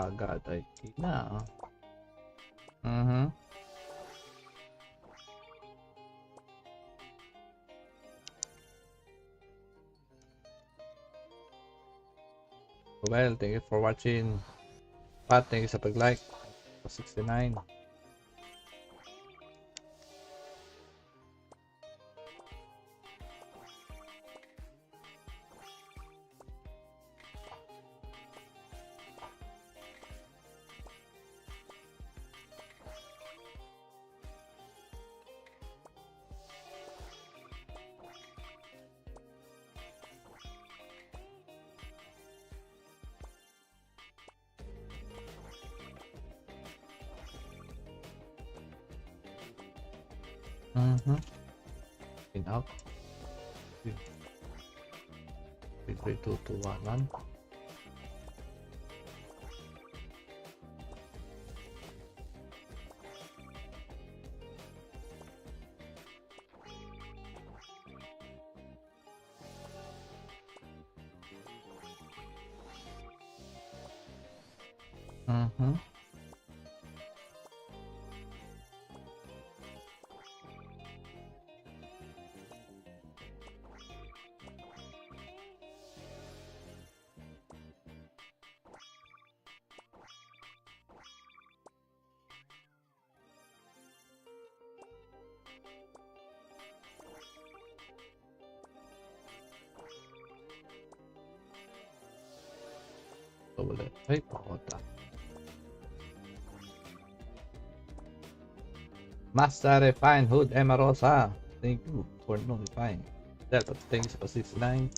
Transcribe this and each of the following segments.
agad ay na. Well, thank you for watching. Pat, thank you sa pag-like. 69. In out. 3, 2, 1. Ulit. Ay, pakota. Master Refine Hood Emarosa. Thank you for notifying. Delta, thank you for 69.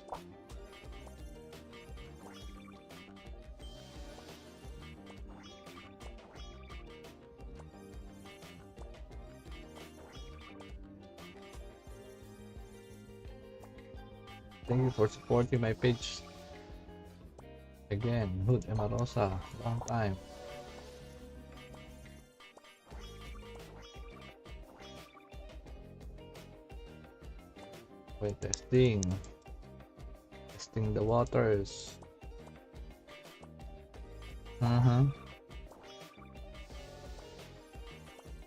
Thank you for supporting my page. Again, Hood Emarosa, long time. Wait, testing the waters.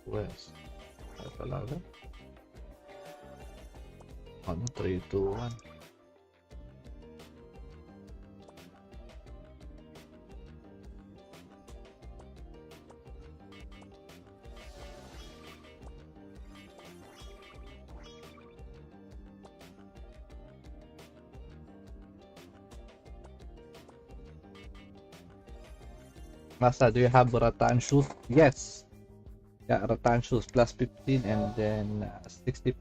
West. Ay talaga. Ano, 3, 2, 1. Master, do you have rattan shoes? Yes. Yeah, rattan shoes plus 15 and then 60%.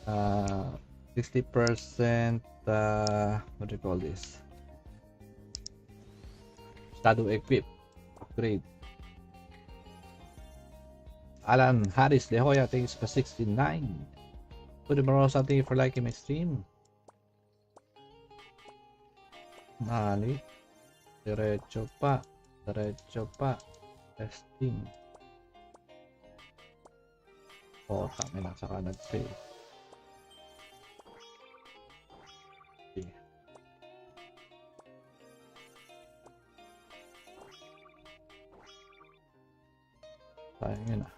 60%. What do you call this? Shadow equip upgrade. Alan Harris De Hoya, thank you for 69. Good morning, thank you for liking my stream. Mali. Diretso pa. Testing. Oh, kami na saka nag-fail. Okay. Sayang yun ah.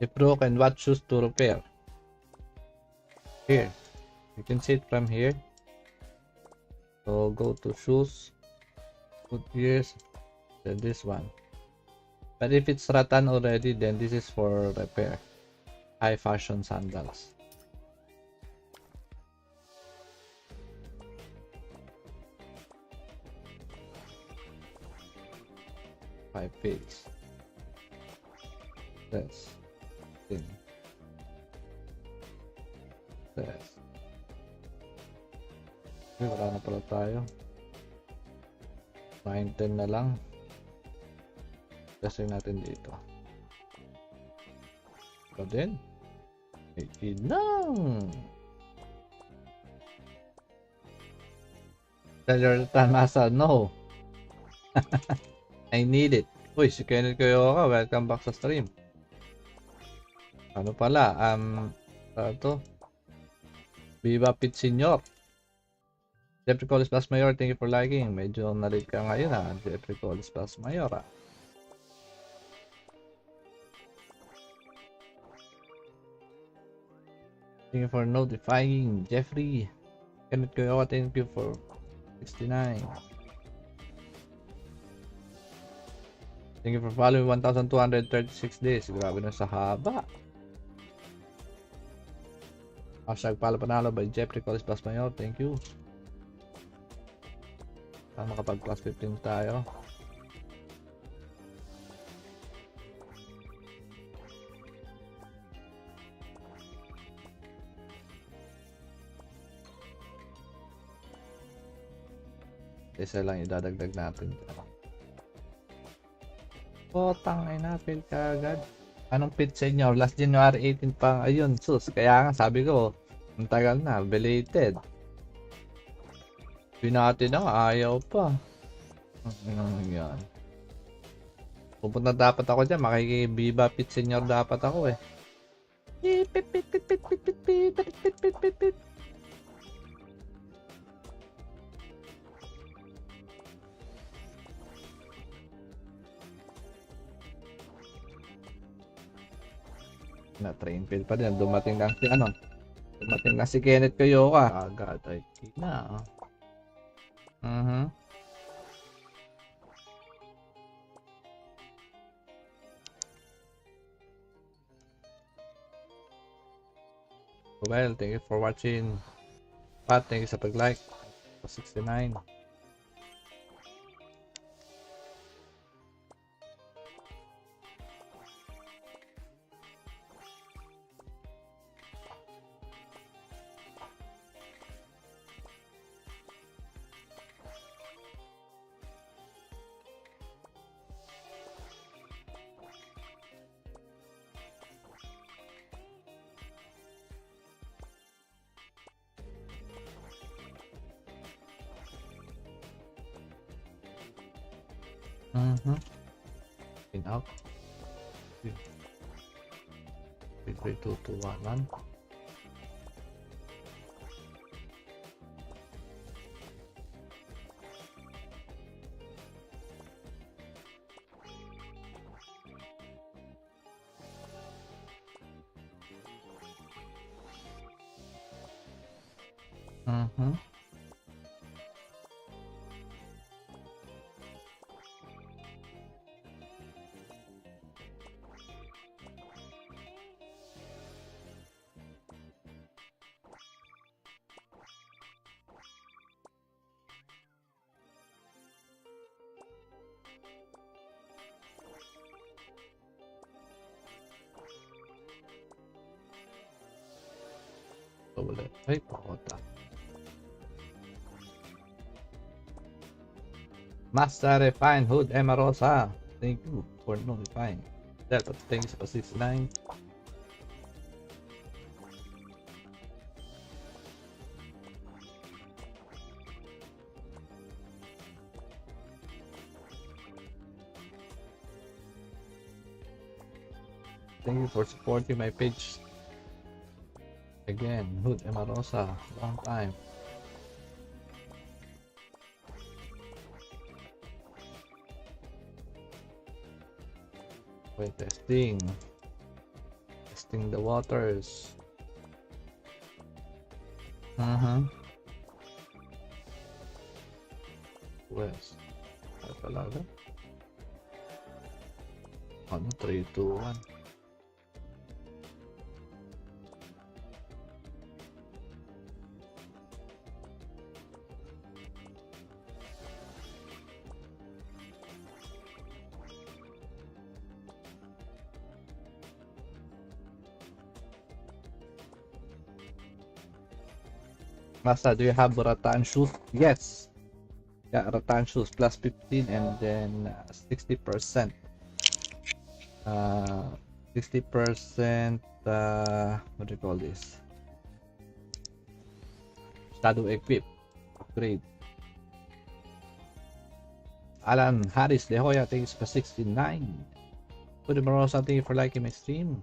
If broken, what shoes to repair? Here. You can see it from here. So go to shoes. Put ears, then this one. But if it's rattan already, then this is for repair. High fashion sandals. Five page. This. Thing. This. Okay, wala na pala tayo. 9-10 na lang. Kasi natin dito. Ito din. 18 lang. Tell your Tanasa, no. I need it. Uy, si Kenneth Koyoka, welcome back sa stream. Ano pala? Ito. Viva Pit Senior. Jeffrey Collis Plus Mayor, thank you for liking. Medyo nalit ka ngayon Jeffrey Collis Plus Mayor Thank you for notifying, Jeffrey. Kenneth Koyoka, thank you for 69. Thank you for following 1,236 days. Grabe na sa haba. Hashtag pala panalo by Jeffrey Collis Plus Mayor. Thank you. Makapag plus 15 tayo. Isa lang idadagdag natin. Potang ay na-fail ka agad. Anong pit sa inyo? Last January 18 pa. Ayun, sus. Kaya nga sabi ko, ang tagal na. Belated. Pinati na nga. Ayaw pa. Yan. Pupunta dapat ako dyan. Makikibiba pit senior dapat ako eh. Pit pit pit pit pit pit pit pit pit pit pit pit. Na train field pa din. Dumating lang si dumating na si Kenneth Koyoka. Agad ay na. Well, thank you for watching. Pat, thank you sa pag-like. 69. In out. 3, 2, 2, 1. Ulit. Ay, pakota. Master Refine Hood Emarosa. Thank you for notifying. Delta, thanks for 69. Thank you for supporting my page. Again, Hood Emarosa, long time. Wait, testing the waters. West. Ay talaga. Ano, 3, 2, 1. Masa, do you have rattan shoes? Yes. Yeah, rattan shoes plus 15 and then 60%. 60% what do you call this? Shadow equip upgrade. Alan Harris De Hoya, thanks for 69. Good tomorrow, thank you for liking my stream.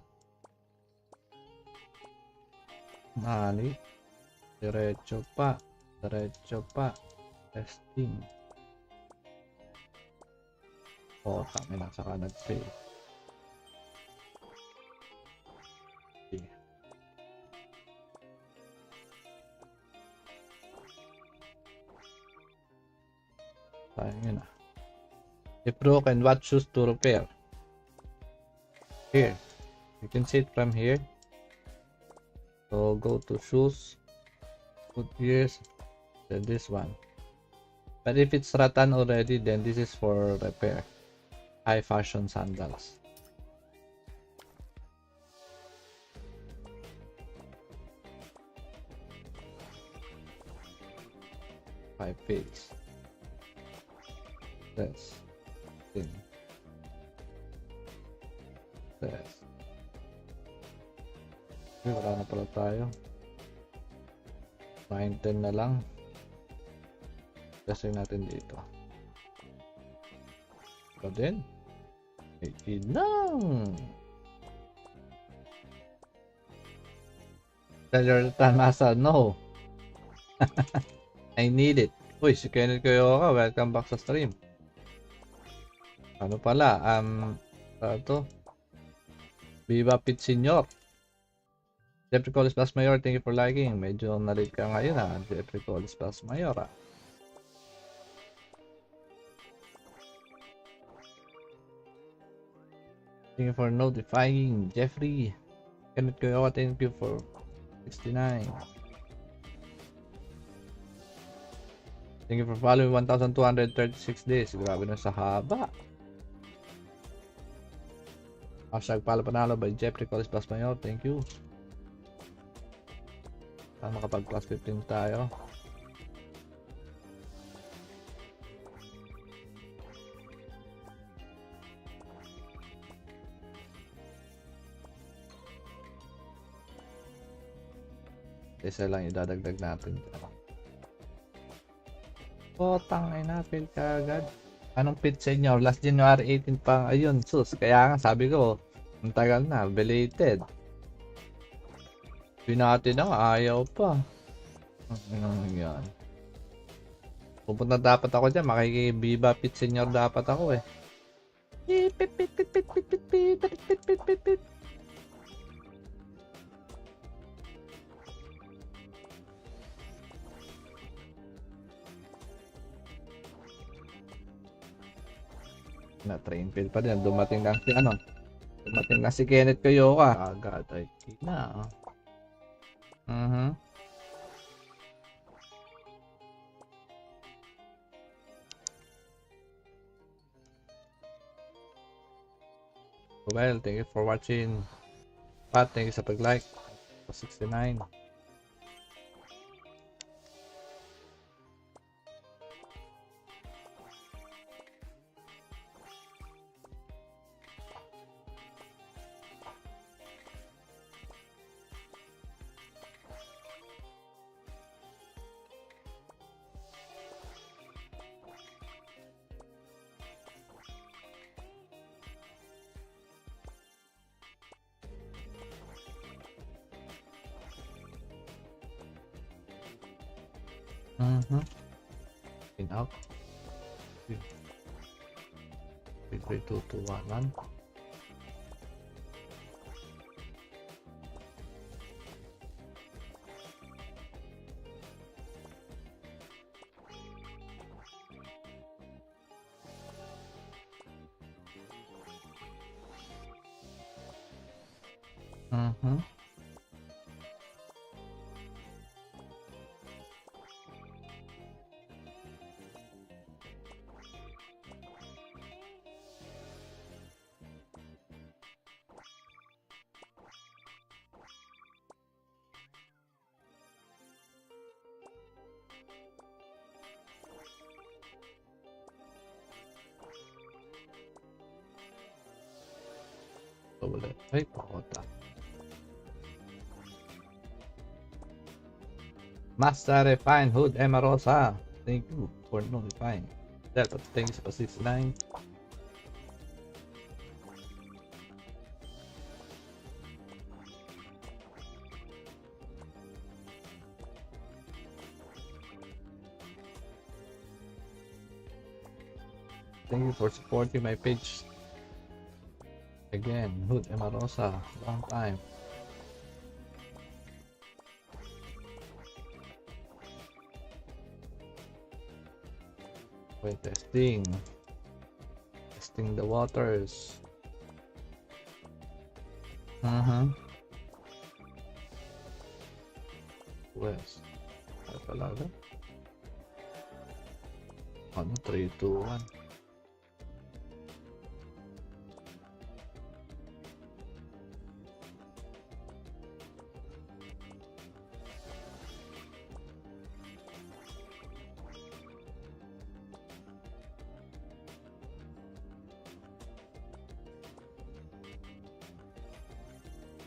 Mali. Diretso pa. Diretso pa. Testing. Oh, kami na saka nag-fail. Okay. Sayang yun ah. If broken, what shoes to repair? Here. You can see it from here. So go to shoes. Put ears. Then this one. But if it's rattan already, then this is for repair. High fashion sandals. Five fails. This. Thing. This. Okay, wala na pala tayo. 9-10 na lang. Testing natin dito. Ito din. 18 lang. Tell your Tanasa, no. I need it. Uy, si Kenneth Koyoka, welcome back sa stream. Ano pala, ito. Viva Pit Senior. Jeffrey Collis Plus Mayor, thank you for liking. Medyo na-late ka ngayon ha, Jeffrey Collis Plus Mayor ha. Thank you for notifying, Jeffrey. Kenneth Koyoka, thank you for 69. Thank you for following 1,236 days. Grabe na sa haba. Hashtag pala panalo by Jeffrey Collis Plus Mayor, thank you. Para makapag plus 15 tayo. Isa lang idadagdag natin. Potang ay na-fail ka agad. Anong pit sa inyo? Last January 18 pa. Ayun, sus. Kaya nga sabi ko, ang tagal na. Belated. Pinati na nga. Ayaw pa. Yan. Pupunta dapat ako dyan. Makiki-Viva Pit Senior dapat ako eh. Pit pit pit pit pit pit pit pit pit pit pit pit. Na train field pa din. Dumating lang si ano. Dumating lang si Kenneth Koyoka. Agad ay na. Well, thank you for watching. Pat, thank you sa pag-like. 69. In out. 3, 2, 2, 1. Ulit. Ay, pakota. Master Refine Hood Emarosa. Thank you for notifying. Delta, thank you for 69. Thank you for supporting my page. Again, Hood Emarosa, long time. Wait, testing the waters. West. Ay talaga? Ano? 3, 2, 1.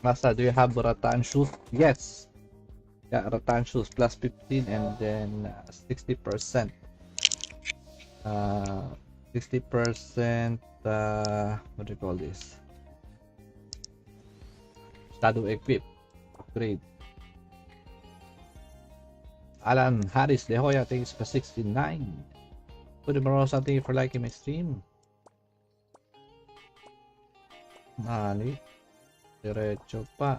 Masa, do you have rattan shoes? Yes. Yeah, rattan shoes plus 15 and then 60%. 60% what do you call this? Shadow equip upgrade. Alan Harris De Hoya, thank you for 69. Pwede mo something for liking my stream. Nani? Diretso pa.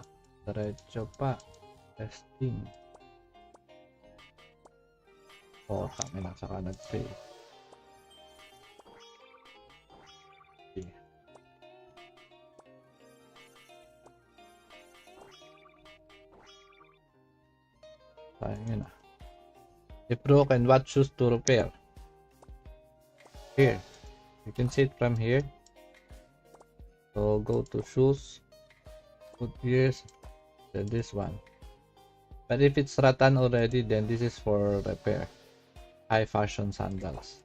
Testing. Oh, kami na saka nag-pay. Okay. Sayang yun ah. If broken, what shoes to repair? Here. You can see it from here. So go to shoes. Put gears. Then this one. But if it's rattan already, then this is for repair. High fashion sandals.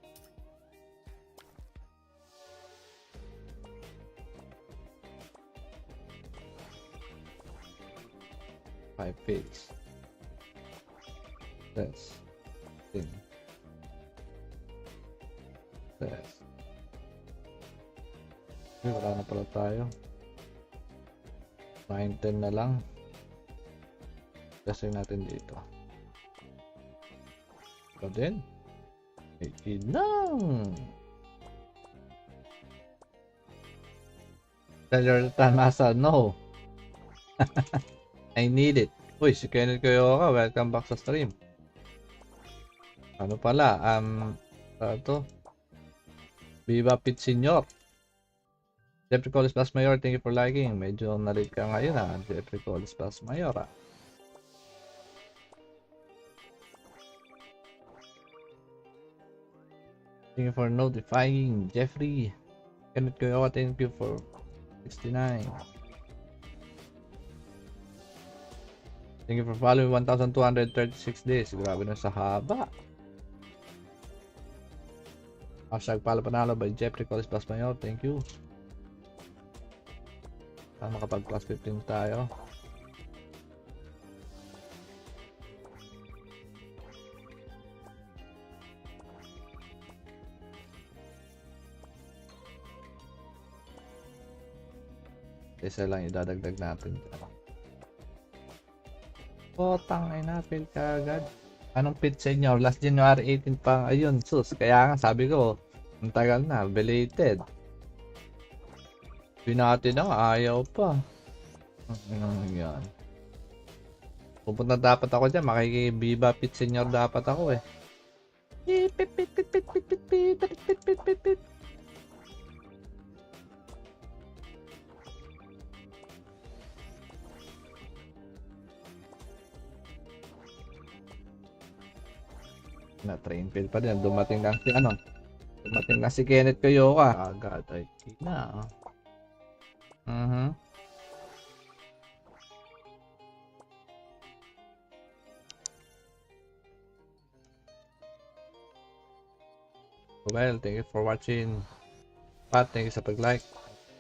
Five page. This. Thing. This. Okay, wala na pala tayo. 9-10 na lang. Kasi natin dito. Ito din. 18 lang. Tell your Tanasa, no. I need it. Uy, si Kenneth Koyoka, welcome back sa stream. Ano pala? Ito. Viva Pit Senior. Jeffrey Collis Plus Mayor, thank you for liking. Medyo nalit ka ngayon ha. Jeffrey Collis Plus Mayor ha. Thank you for notifying Jeffrey. Kenneth Koyoka, thank you for 69. Thank you for following 1,236 days. Grabe na sa haba. Hashtag pala panalo by Jeffrey Collis Plus Mayor. Thank you. Makapag plus 15 tayo. Isa lang idadagdag natin. Potang ay napil ka agad. Anong pit senior? Last January 18 pa. Ayun, sus. Kaya nga sabi ko, ang tagal na. Belated. Pinati na, ayaw pa. Yan. Pupunta dapat ako dyan. Makiki-Viva Pit Senior dapat ako eh. Pit. Na train field pa din. Dumating lang si ano. Dumating lang si Kenneth Koyoka. Agad ay na. Well, thank you for watching. Pat, thank you sa pag-like.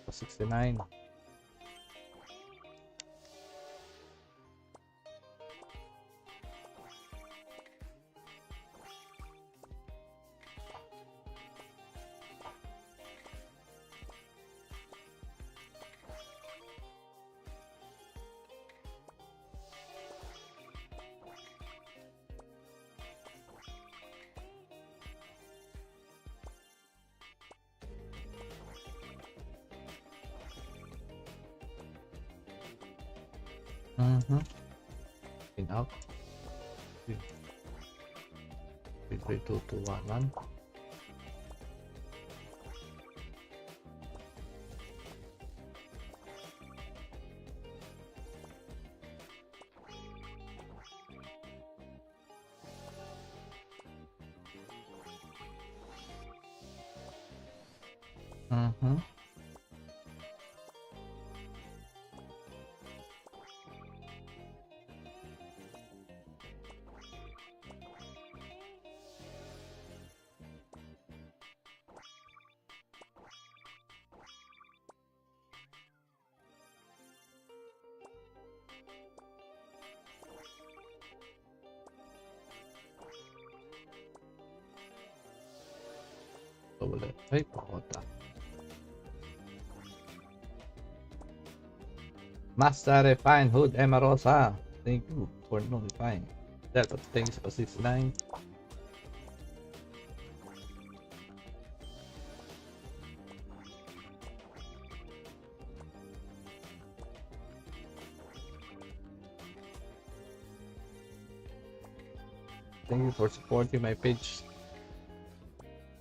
69. In out. 3, 3, 2, 2, 1, 1. Ulit. Ay, pakota. Master Refine Hood Emarosa. Thank you for notifying. Delta, thanks for 69. Thank you for supporting my page.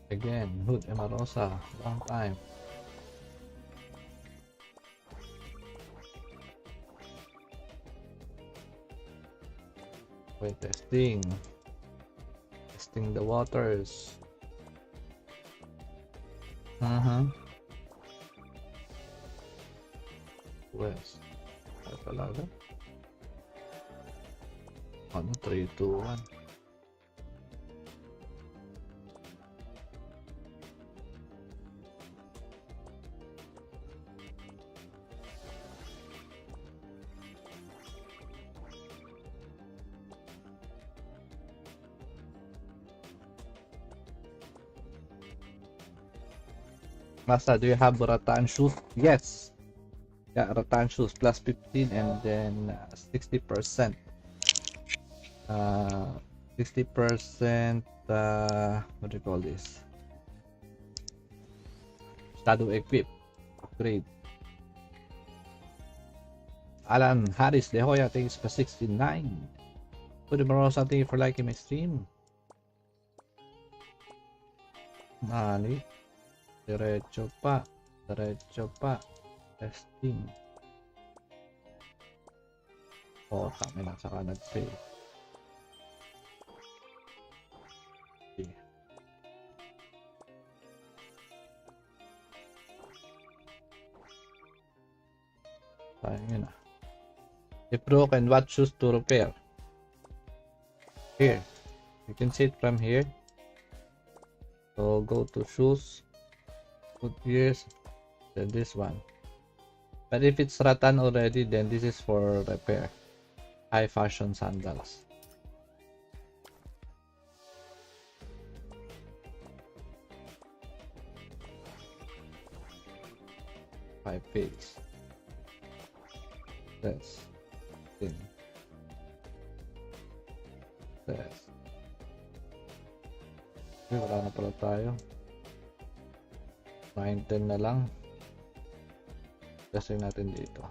Again, Hood Emarosa, long time. Wait, testing the waters. West. Ay talaga. Ano, 3, 2, 1. Masa, do you have rattan shoes? Yes. Yeah, rattan shoes plus 15 and then 60%. 60% what do you call this? Shadow equip upgrade. Alan Harris De Hoya, thank you for 69. Good morning, thank you for liking my stream. Nani? Diretso pa. Testing. Oh, kami na saka nag-fail. Okay. Sayang yun ah. If broken, what shoes to repair? Here. You can see it from here. So go to shoes. Put ears. Then this one. But if it's rattan already, then this is for repair. High fashion sandals. Five page. This. Thing. This. Okay, wala na pala tayo. 9-10 na lang. Testing natin dito.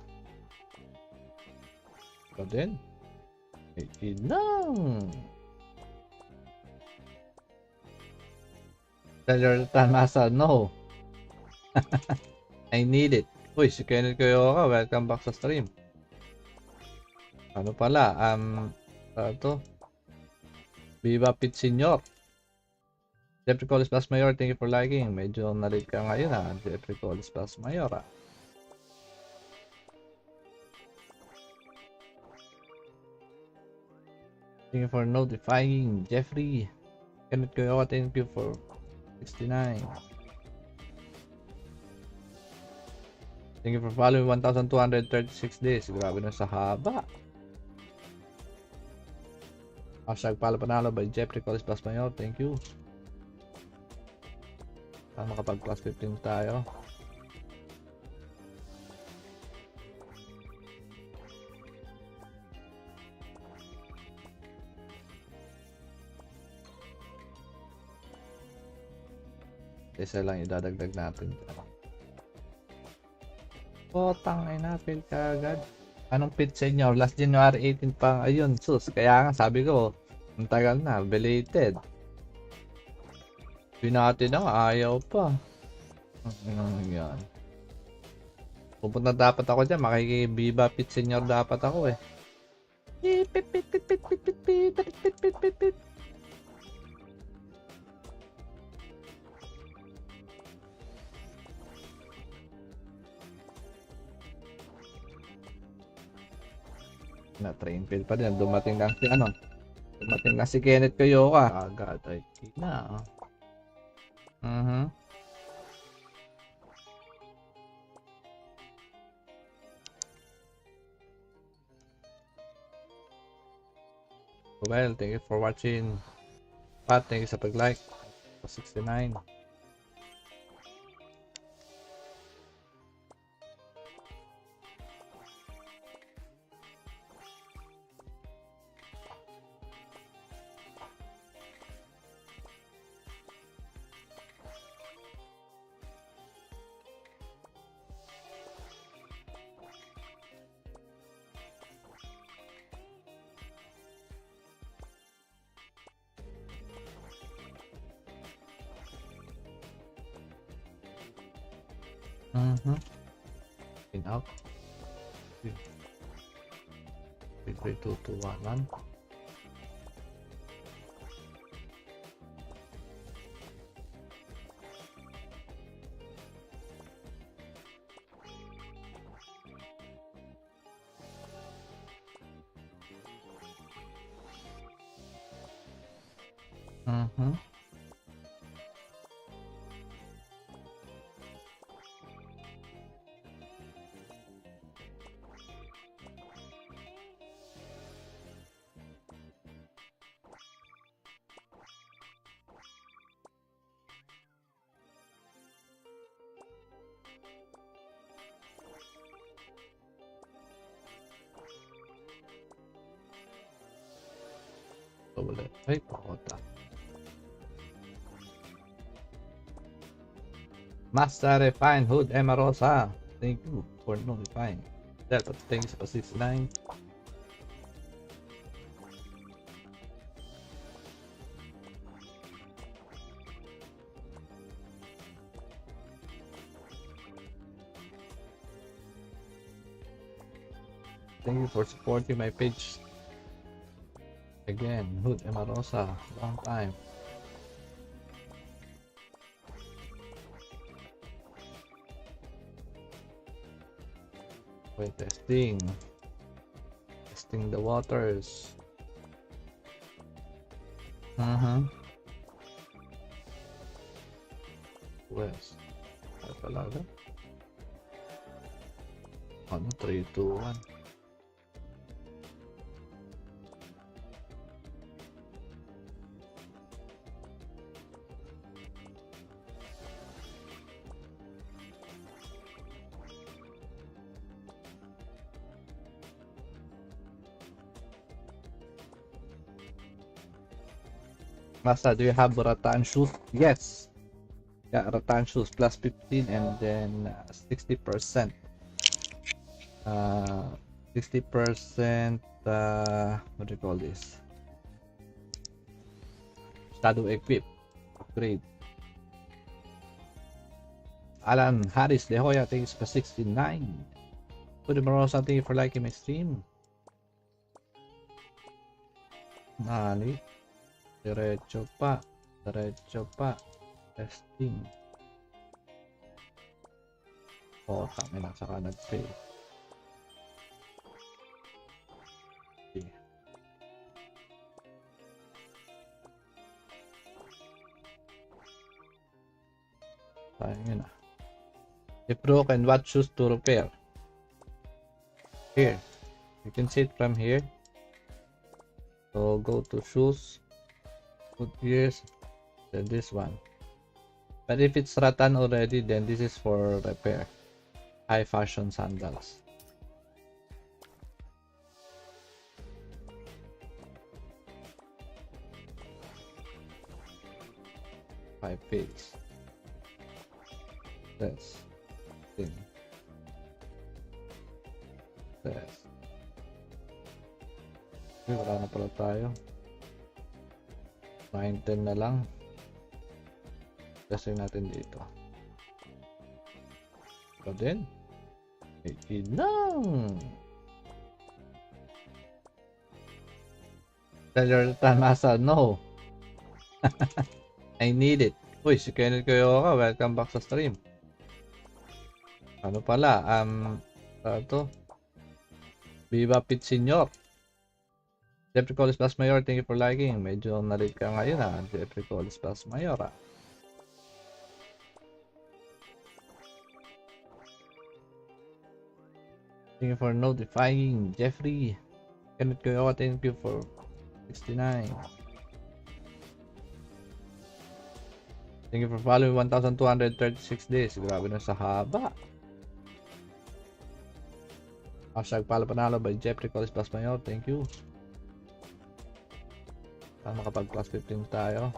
Ito din. 18 lang. Tell your Tanasa, no. I need it. Uy, si Kenneth Koyoka, welcome back sa stream. Ano pala? Ito. Viva Pit Senior. Jeffrey Collis Plus Mayor, thank you for liking. Medyo nalit ka ngayon ha. Jeffrey Collis Plus Mayor ha. Thank you for notifying. Jeffrey. Kenneth Koyoka, thank you for 69. Thank you for following 1,236 days. Grabe na sa haba. Hashtag pala panalo by Jeffrey Collis Plus Mayor. Thank you. Makapag plus 15 tayo. Isa lang idadagdag natin. Oh, tangay na, fail ka agad. Anong fit sa inyo? Last January 18 pa. Ayun, sus. Kaya nga sabi ko, ang tagal na. Belated. Pinati na nga. Ayaw pa. Yan. Pupunta dapat ako dyan. Makiki-Viva Pit Senior dapat ako eh. Pit, pit, pit, pit, pit, pit, pit, pit, pit, pit, pit, pit, pit. Na train field pa din. Dumating lang si ano. Dumating lang si Kenneth Coyoka. Agad ay na. Well, thank you for watching. Pat, thank you sa pag-like. 69. In out. 3, 2, 2, 1. Ulit. Ay, pakota. Master Refine Hood Emarosa. Thank you for notifying. Delta, thanks for 69. Thank you for supporting my page. Again, Hood Emarosa, long time. Wait, testing the waters. West. Ay talaga. Ano, 3, 2, 1. Masa, do you have rattan shoes? Yes. Yeah, rattan shoes plus 15 and then 60%. 60%. What do you call this? Shadow equip upgrade. Alan Harris De Hoya, thanks for 69. Good morning, thank you for liking my stream. Nani? Diretso pa. Testing. Oh, kami na saka nag-fail. Okay. Sayang yun ah. If broken, what shoes to repair? Here. You can see it from here. So go to shoes. Put ears. Then this one. But if it's rattan already, then this is for repair. High fashion sandals. Five page. This thing. This. Okay, wala na pala tayo. 9-10 na lang. Testing natin dito. Ito din. 18 lang. Tell your Tanasa, no. I need it. Uy, si Kenneth Koyoka, welcome back sa stream. Ano pala, ito. Viva Pit Senior. Jeffrey Collis Plus Mayor, thank you for liking. Medyo nalit ka ngayon Jeffrey Collis Plus Mayor Thank you for notifying Jeffrey. Kenneth Koyoka, thank you for 69. Thank you for following 1,236 days. Grabe na sa haba. Hashtag Palo Panalo by Jeffrey Collis Plus Mayor. Thank you. Saan makapag plus 15 tayo.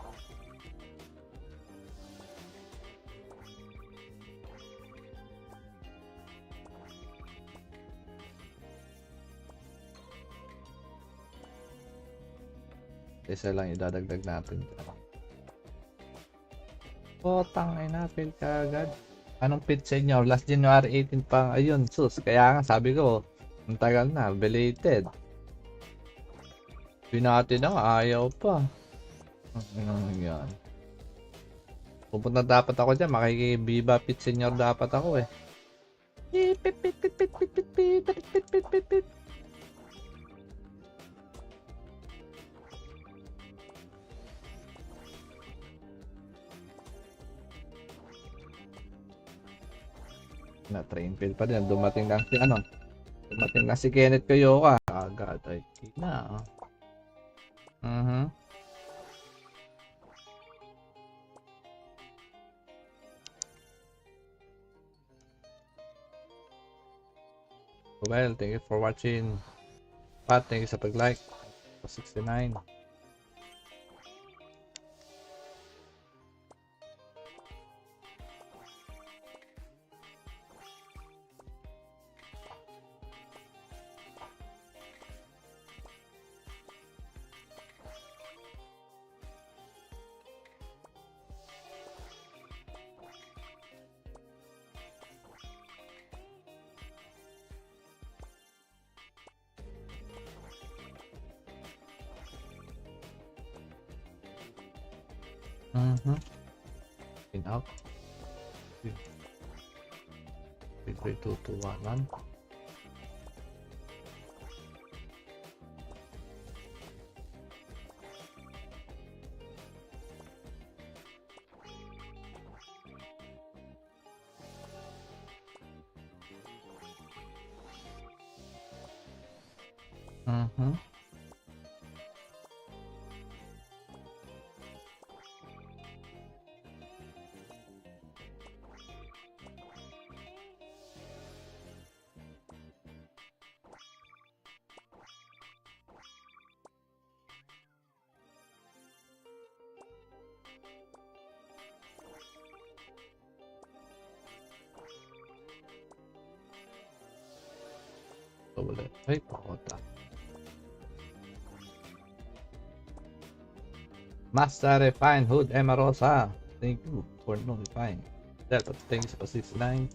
Isa lang idadagdag natin. Tang ay na-fail ka agad. Anong pit sa inyo? Last January 18 pa. Ayun, sus. Kaya nga sabi ko, ang tagal na. Belated. Pinati na nga. Ayaw pa. Yan. Pupunta dapat ako dyan. Makikibiba pit senior dapat ako eh. Pit pit pit pit pit pit pit pit pit pit pit pit. Na train field pa din. Dumating lang si Dumating na si Kenneth Koyoka. Agad ay na. Well, thank you for watching. Pat, thank you sa pag-like. 69. In out. 3, 2, 2, 1. Ulit. Ay, pakota. Master Refine Hood Emarosa. Thank you for notifying. Delta, thank you for 69.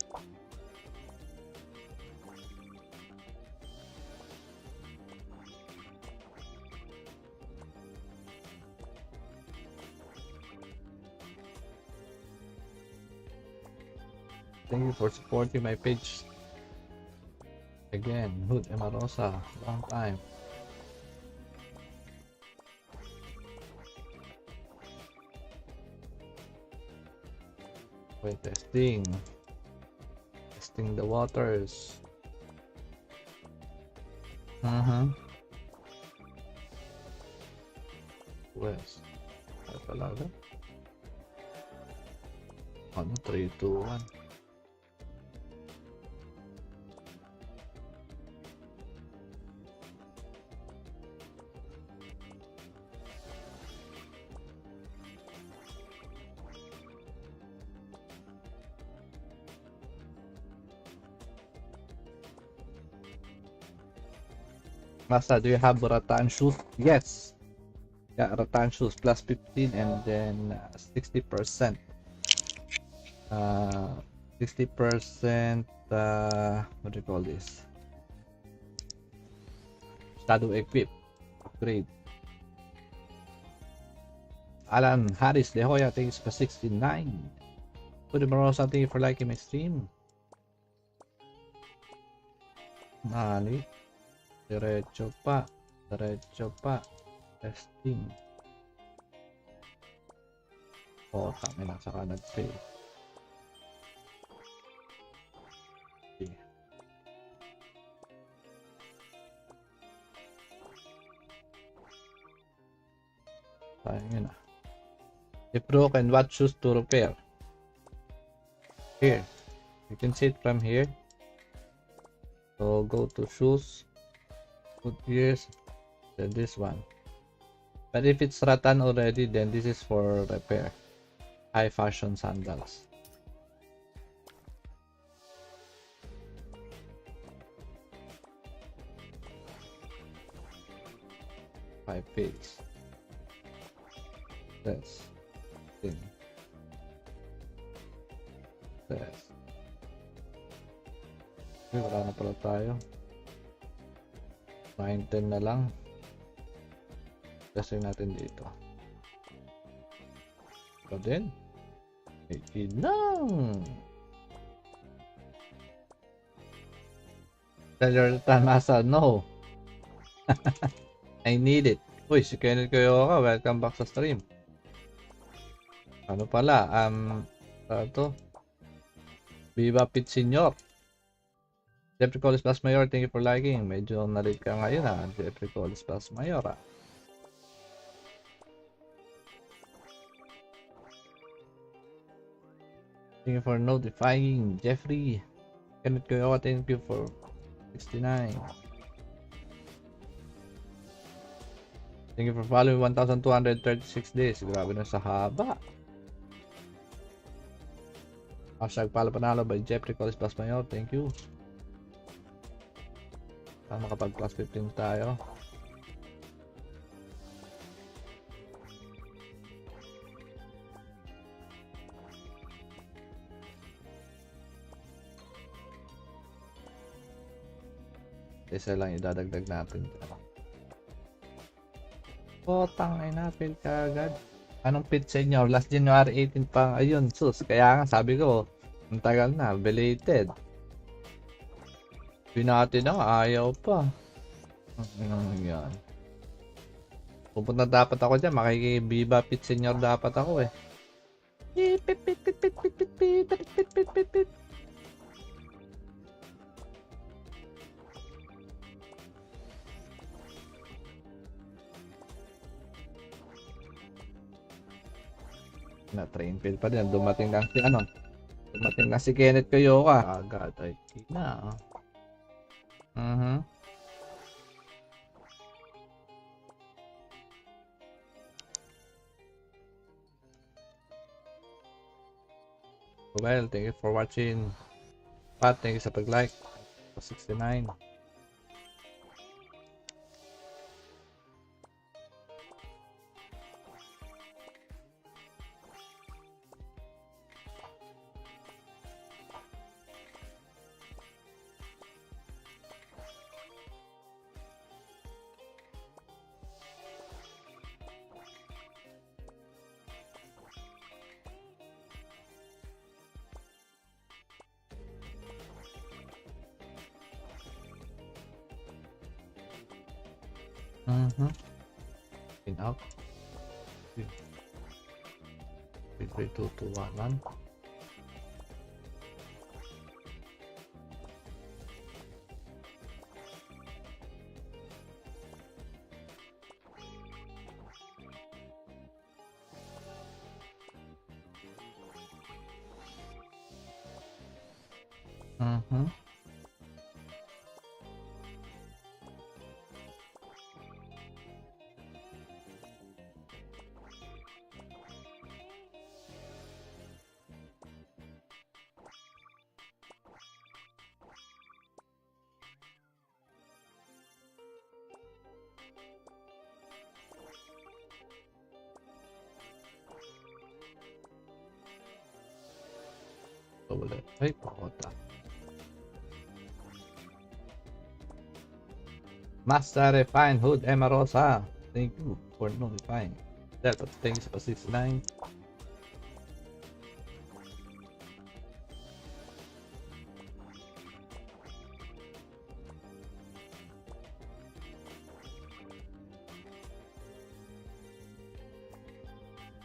Thank you for supporting my page. Again, Hood Emarosa, long time. Wait, testing the waters. West. Ay talaga. Ano, 3, 2, 1. Masa, do you have rattan shoes? Yes. Yeah, rattan shoes plus 15 and then 60%. 60% what do you call this? Shadow equip upgrade. Alan Harris De Hoya, thanks for 69. Good morning, something for liking my stream. Mali. Diretso pa. Testing. Oh, kami na saka nag-fail. Okay. Sayang yun ah. If broken, what shoes to repair? Here. You can see it from here. So go to shoes. Put ears. Then this one. But if it's rattan already, then this is for repair. High fashion sandals. Five page. This. Thing. This. Okay, wala na pala tayo. 9-10 na lang. Kasi natin dito. Ito din. 18 lang. Tell your Tanasa, no. I need it. Uy, si Kenneth Koyoka, welcome back sa stream. Ano pala, ito. Viva Pit Senior. Jeffrey Collis Plus Mayor, thank you for liking. Medyo nalit ka ngayon ha, Jeffrey Collis Plus Mayor ha. Thank you for notifying, Jeffrey. Kenneth Koyoka, thank you for 69. Thank you for following 1,236 days. Grabe na sa haba. Hashtag pala panalo by Jeffrey Collis Plus Mayor. Thank you. Makapag plus 15 tayo. Isa lang idadagdag natin. Potang ay na-fail ka agad. Anong pit sa inyo? Last January 18 pa. Ayun, sus. Kaya nga sabi ko, ang tagal na. Belated. Pinati na nga. Ayaw pa. Yan. Pupunta dapat ako dyan. Makikibiba pit senior dapat ako eh. Pit pit pit pit pit pit pit pit pit pit pit pit. Na train field pa din. Dumating lang si ano. Dumating lang si Kenneth Koyoka. Agad ay na. Well, thank you for watching. Pat, thank you sa pag-like. 69. In out. 3, 2, 2, 1. ito ulit. Ay, pakota. Master Refine Hood Emarosa. Thank you for notifying. Delta, thanks for 69.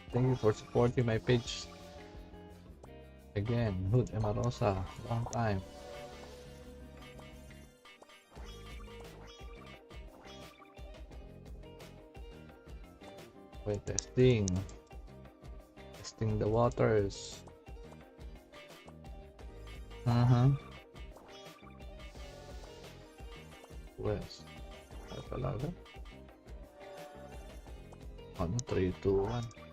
Thank you for supporting my page. Again, Hood Emarosa. Long time. Wait, testing the waters. West. Ay talaga. Ano? 3, 2, 1.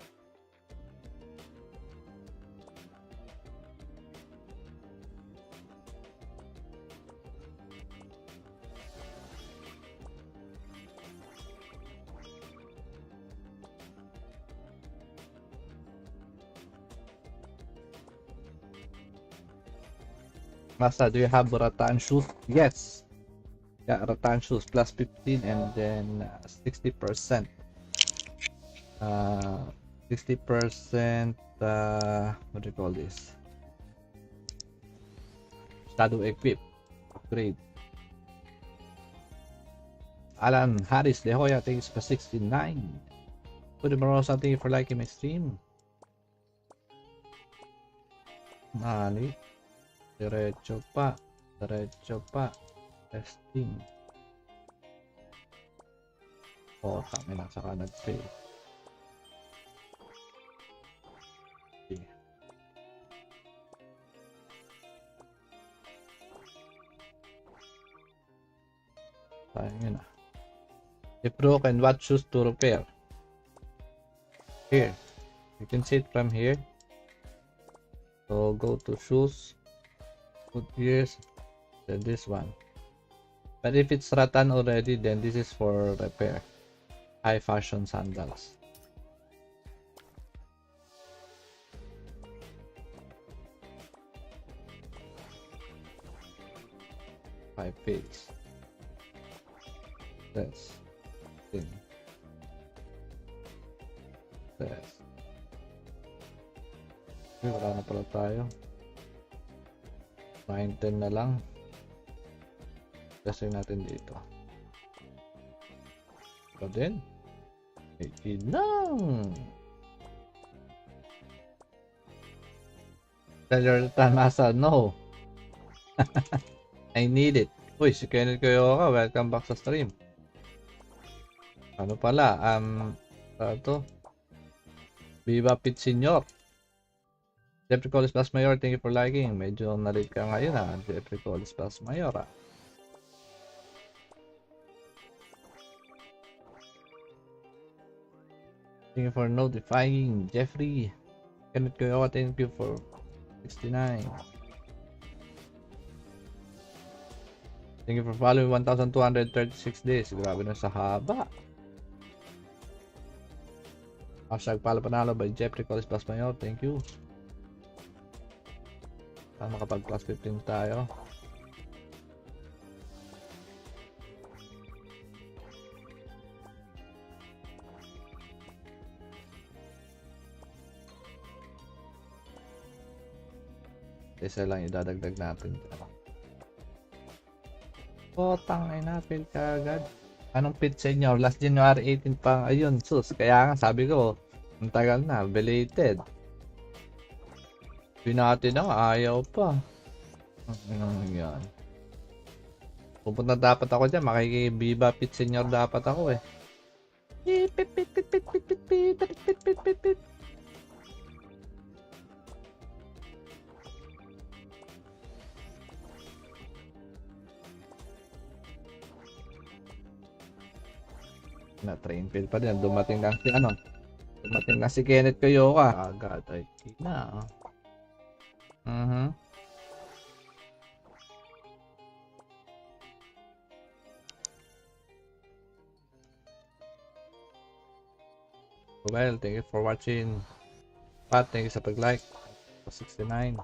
Masa, do you have rattan shoes? Yes. Yeah, rattan shoes plus 15 and then 60%. 60% what do you call this? Shadow equip upgrade. Alan Harris De Hoya, thanks for 69. Good tomorrow, thank you for liking my stream. Mali. Diretso pa. Testing. Oh, kami na saka nag-fail. Okay. Sayang yun ah. If broken, what shoes to repair? Here. You can see it from here. So go to shoes. Put ears. Then this one. But if it's rattan already, then this is for repair. High fashion sandals. Five page. This. Thing. This. Okay, wala na pala tayo. 9-10 na lang. Kasi natin dito. Ito din. 18 lang. Tell your Tanasa, no. I need it. Uy, si Kenneth Koyoka, welcome back sa stream. Ano pala? Ito. Viva Pit Senior. Jeffrey Collis Plus Mayor, thank you for liking. Medyo nalit ka ngayon ha. Jeffrey Collis Plus Mayor ha. Thank you for notifying. Jeffrey. Kenneth Koyoka, thank you for 69. Thank you for following 1,236 days. Grabe na sa haba. Hashtag pala panalo by Jeffrey Collis Plus Mayor. Thank you. Makapag plus 15 tayo. Isa lang idadagdag natin. Tang ay na-fail ka agad. Anong pit sa inyo? Last January 18 pa. Ayun, sus. Kaya nga sabi ko, ang tagal na. Belated. Pinati na nga, ayaw pa. Yan. Pupunta dapat ako dyan, makiki-Viva Pit Senior dapat ako eh. Pit. Na train field pa din, dumating lang si Kenneth Koyoka. Agad ay na. Well, thank you for watching. Pat, thank you sa pag-like. 69.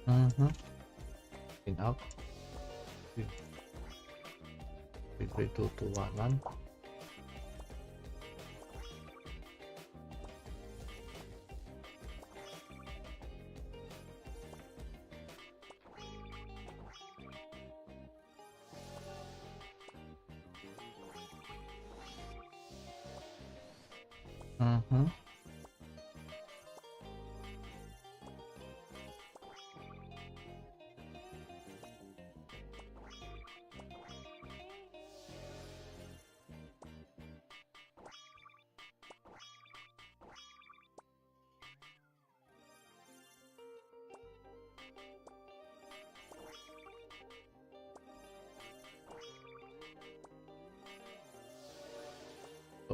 In out. 3, 3, 2, 2, 1.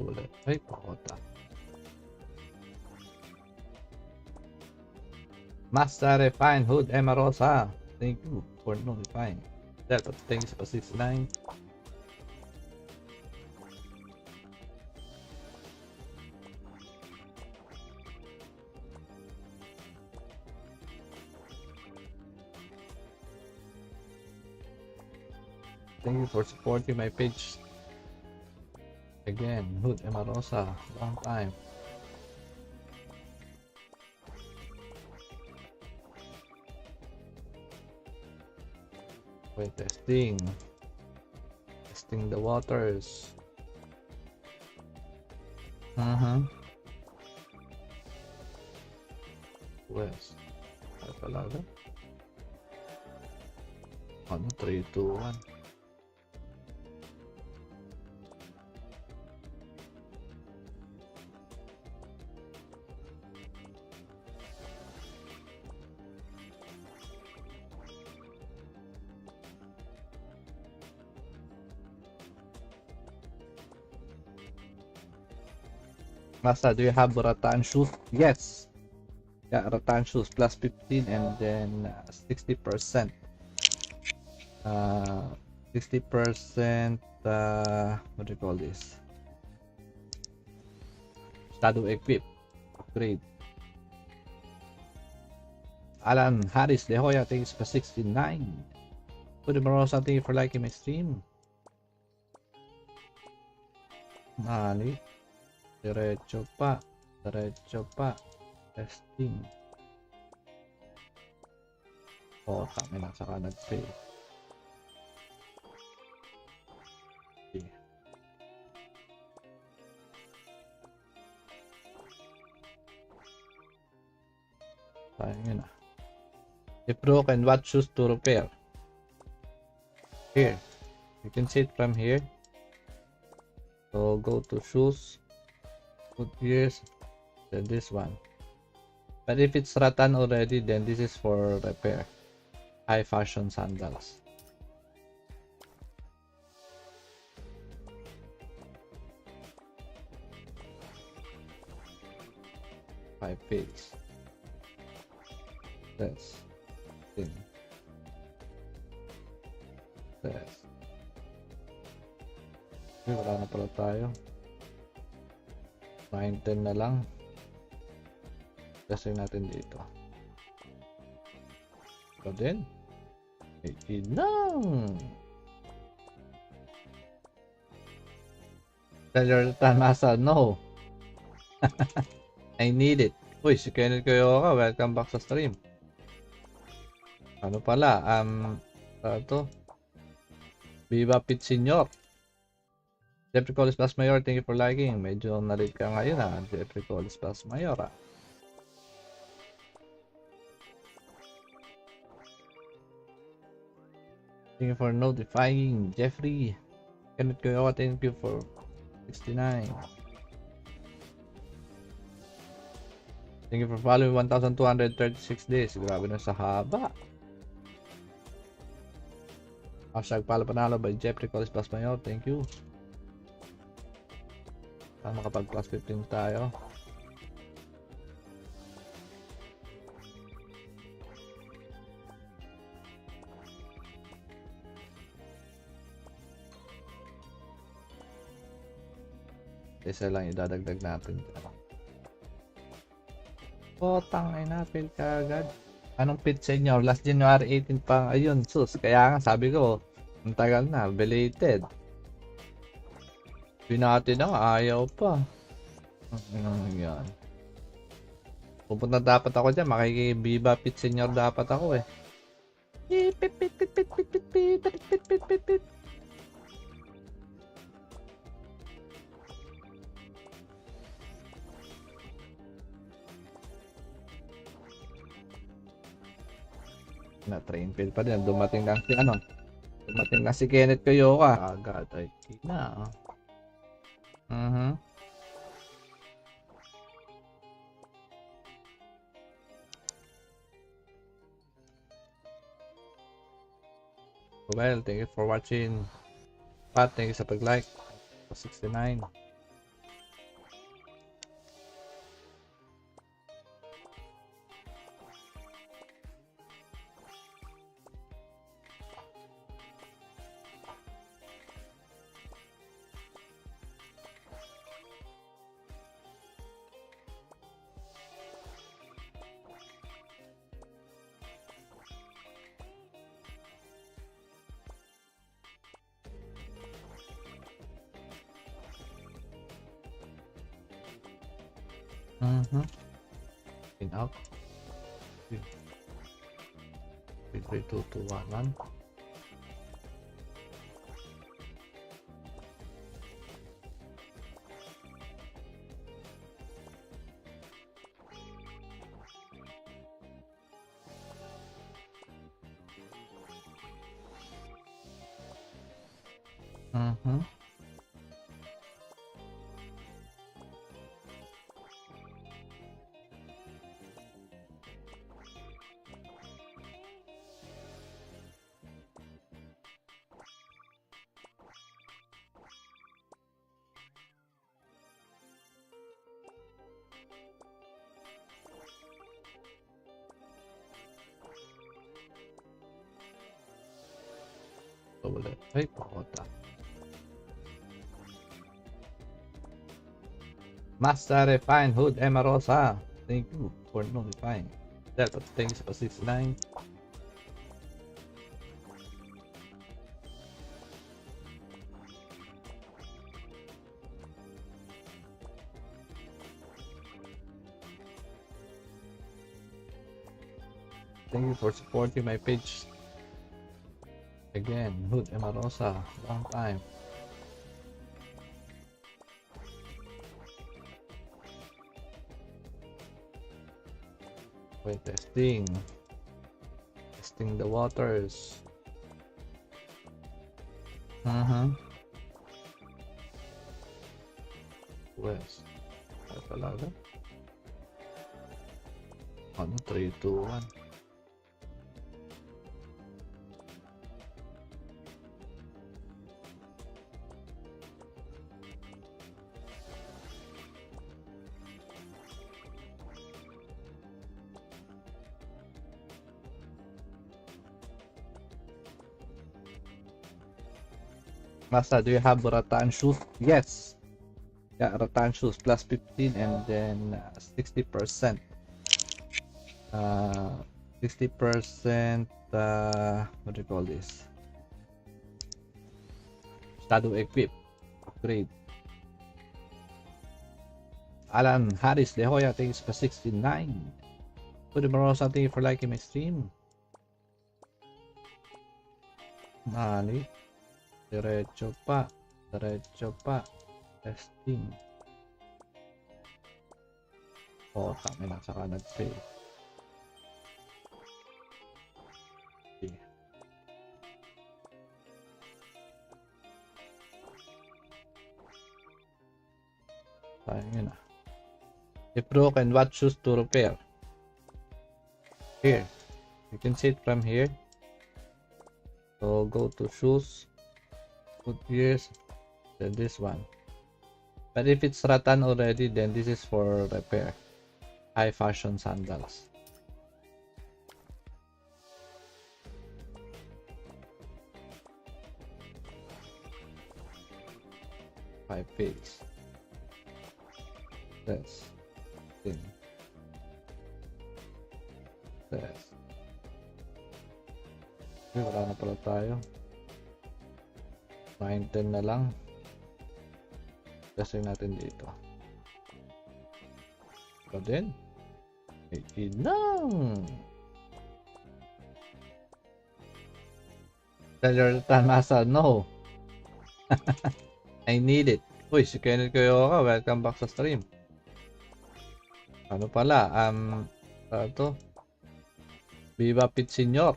Ulit. Ay, pakota. Master Refine Hood Emarosa. Thank you for notifying. Delta, thank you for 69. Thank you for supporting my page. Again, Hood Emarosa, long time. Wait, testing the waters. West. Ay talaga. Ano, 3, 2, 1. Masa, do you have rattan shoes? Yes. Yeah, rattan shoes plus 15 and then 60%. 60%. What do you call this? Shadow equip upgrade. Alan Harris De Hoya, thank you for 69. Pwede mo something for liking my stream. Nani? Diretso pa. Testing. Oh, kami na saka nag-pay. Okay. Sayang yun ah. If broken, what shoes to repair? Here. You can see it from here. So go to shoes. Put gears. Then this one. But if it's rattan already, then this is for repair. High fashion sandals. Five page. This. Thing. This. Okay, wala na pala tayo. 9-10 na lang. Testing natin dito. Ito din. 18 lang. Tell your Tanasa, no. I need it. Uy, si Kenneth Koyoka, welcome back sa stream. Ano pala? Ito. Viva Pit Senior. Jeffrey Collis Plus Mayor, thank you for liking. Medyo nalit ka ngayon ha. Jeffrey Collis Plus Mayor ha. Thank you for notifying. Jeffrey. Kenneth Koyoka, thank you for 69. Thank you for following 1,236 days. Grabe na sa haba. Hashtag pala panalo by Jeffrey Collis Plus Mayor. Thank you. Makapag plus 15 tayo. Isa lang idadagdag natin. Potang ay napil ka agad. Anong pit sa inyo? Last January 18 pa. Ayun, sus. Kaya nga sabi ko, ang tagal na. Belated. Pinati na nga. Ayaw pa. Yan. Pupunta dapat ako dyan. Makiki-Viva Pit Senior dapat ako eh. Pit, pit, pit, pit, pit, pit, pit, pit, pit, pit, pit, pit. Na train field pa din. Dumating lang si ano. Dumating lang si Kenneth Kayoka. Agad ay na. Well, thank you for watching. Pat, thank you sa pag-like. 69. In out. 3, 3, 2, 2, 1, 1. Ulit. Ay, pakota. Master Refine Hood Emarosa. Thank you for notifying. Delta, thank you for 69. Thank you for supporting my page. Again, Hood Emarosa, long time. We're testing the waters. West. Ay talaga. Ano, 3, 2, 1. Masa, do you have rattan shoes? Yes. Yeah, rattan shoes plus 15 and then 60%. 60% what do you call this? Shadow equip upgrade. Alan Harris De Hoya, thank you for 69. Good morning, thank you for liking my stream. Nani? Diretso pa. Testing. Oh, kami na saka nag-fail. Okay. Sayang yun ah. If broken, what shoes to repair? Here. You can see it from here. So go to shoes. Put ears. Then this one. But if it's rattan already, then this is for repair. High fashion sandals. Five page. This. This. Okay, wala na pala tayo. 9-10 na lang. Testing natin dito. Ito din. 18 lang. Tell your Tanasa, no. I need it. Uy, si Kenneth Koyoka, welcome back sa stream. Ano pala, ito. Viva Pit Senior.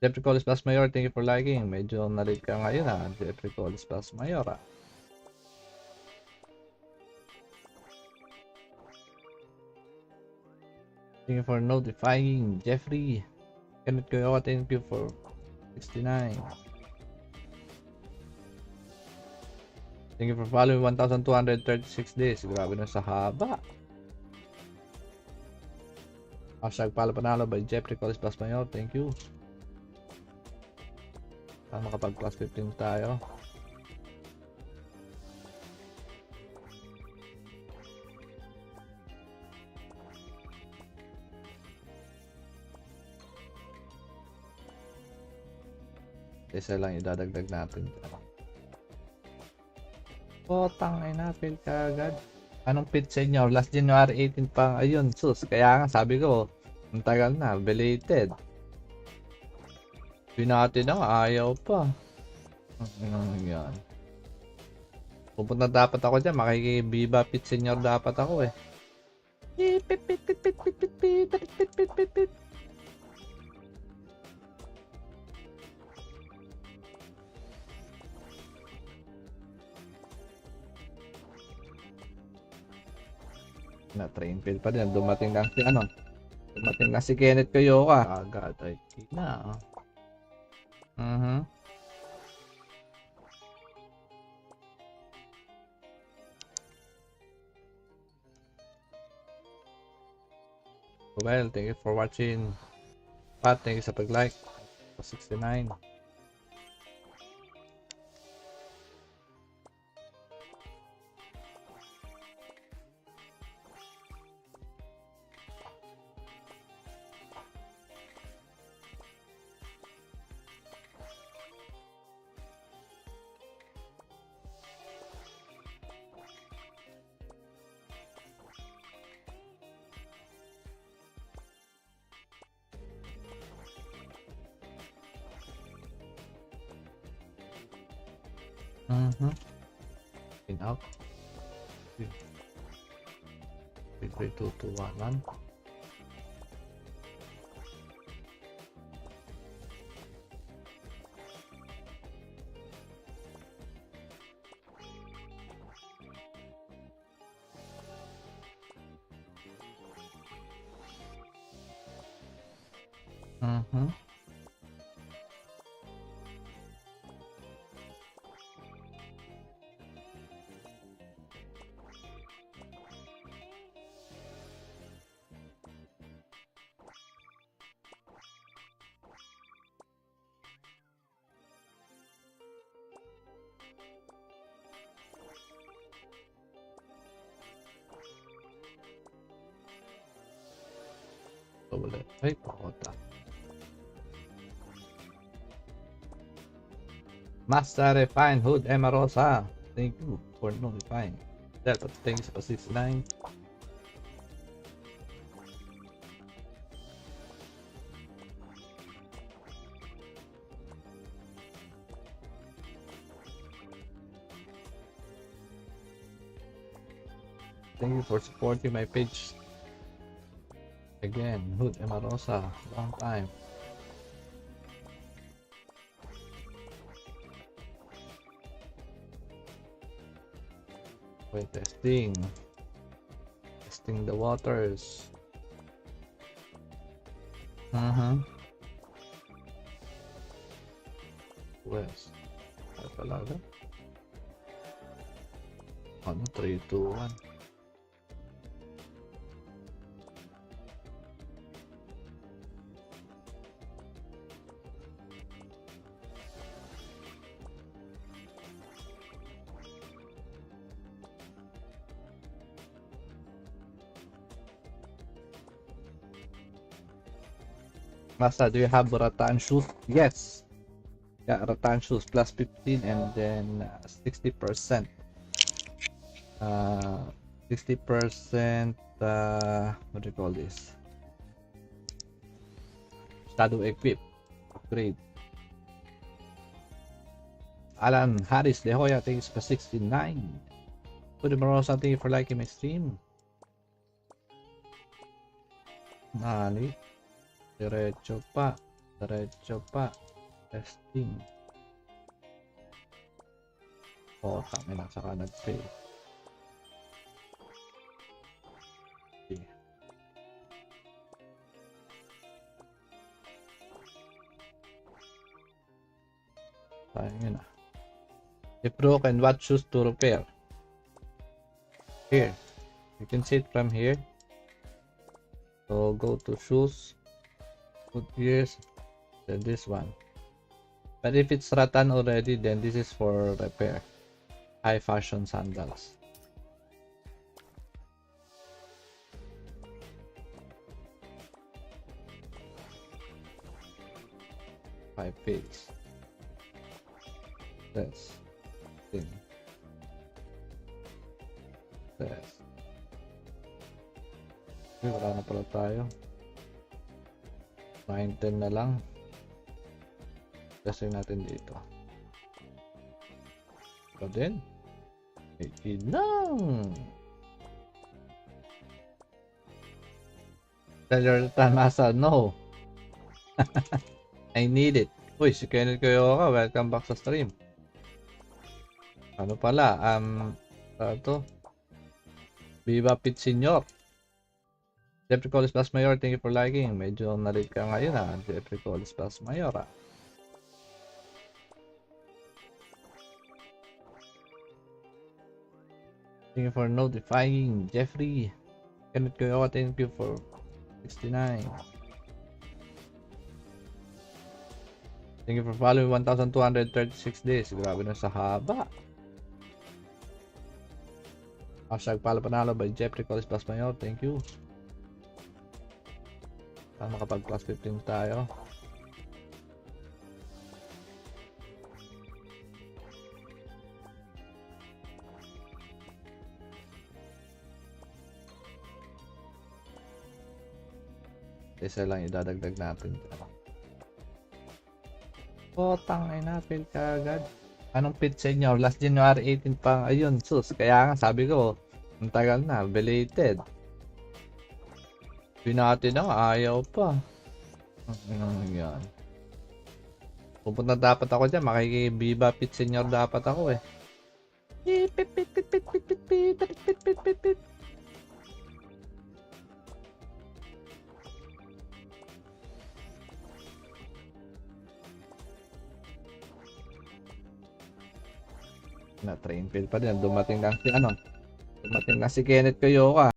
Jeffrey Collis Plus Mayor, thank you for liking. Medyo nalit ka ngayon ha, Jeffrey Collis Plus Mayor ha. Thank you for notifying, Jeffrey. Kenneth Koyoka, thank you for 69. Thank you for following 1,236 days. Grabe na sa haba. Hashtag pala panalo by Jeffrey Collis Plus Mayor. Thank you. Makapag plus 15 tayo. Isa lang idadagdag natin. Potang ay na-fail ka agad. Anong pit senior? Last January 18 pa. Ayun, sus. Kaya nga sabi ko, ang tagal na. Belated. Pinati na nga. Ayaw pa. Yan. Pupunta dapat ako dyan. Makikibiba pit senior dapat ako eh. Pit pit pit pit pit pit pit pit pit pit pit pit. Na train field pa din. Dumating lang si ano. Dumating lang si Kenneth Koyoka. Agad ay na. Well, thank you for watching. Pat, thank you sa pag-like. 69. In out. 3, 2, 2, 1. Ulit. Ay, pakota. Master Refine Hood Emma Rosa. Thank you for notifying. Delta, thank you for 69. Thank you for supporting my page. Again, Hood Emma Rosa, long time. Wait, testing the waters. West. Ay talaga. Ano, 3, 2, 1. Masa, do you have rattan shoes? Yes. Yeah, rattan shoes plus 15 and then 60%. 60%, what do you call this? Shadow equip. Upgrade. Alan Harris De Hoya, thanks for 69. Pwede mo something for liking my stream. Nani? Diretso pa. Testing. Oh, kami na saka nag-pay. Okay. Sayang yun ah. If broken, what shoes to repair? Here. You can see it from here. So go to shoes. Put ears. Then this one. But if it's rattan already, then this is for repair. High fashion sandals. Five pigs. This. Thing. This. Okay, wala na pala tayo. 9-10 na lang. Kasi natin dito. Ito din. 18 lang. Tell your Tanasa, no. I need it. Uy, si Kenneth Koyoka, welcome back sa stream. Ano pala, ito. Viva Pit Senior. Jeffrey Collis Plus Mayor, thank you for liking. Medyo nalit ka ngayon ha, Jeffrey Collis Plus Mayor ha. Thank you for notifying, Jeffrey. Kenneth Koyoka, thank you for 69. Thank you for following 1,236 days. Grabe na sa haba. Hashtag Palo Panalo by Jeffrey Collis Plus Mayor, thank you. Makapag plus 15 tayo. Isa lang idadagdag natin. Tang ay na-fail ka agad. Anong pit sa inyo? Last January 18 pa. Ayun, sus. Kaya nga sabi ko, ang tagal na. Belated. Pinati na nga, ayaw pa. Yan. Pupunta dapat ako dyan, makikibiba pit senior dapat ako eh. Pit. Na train field pa din, dumating lang si Kenneth Koyoka.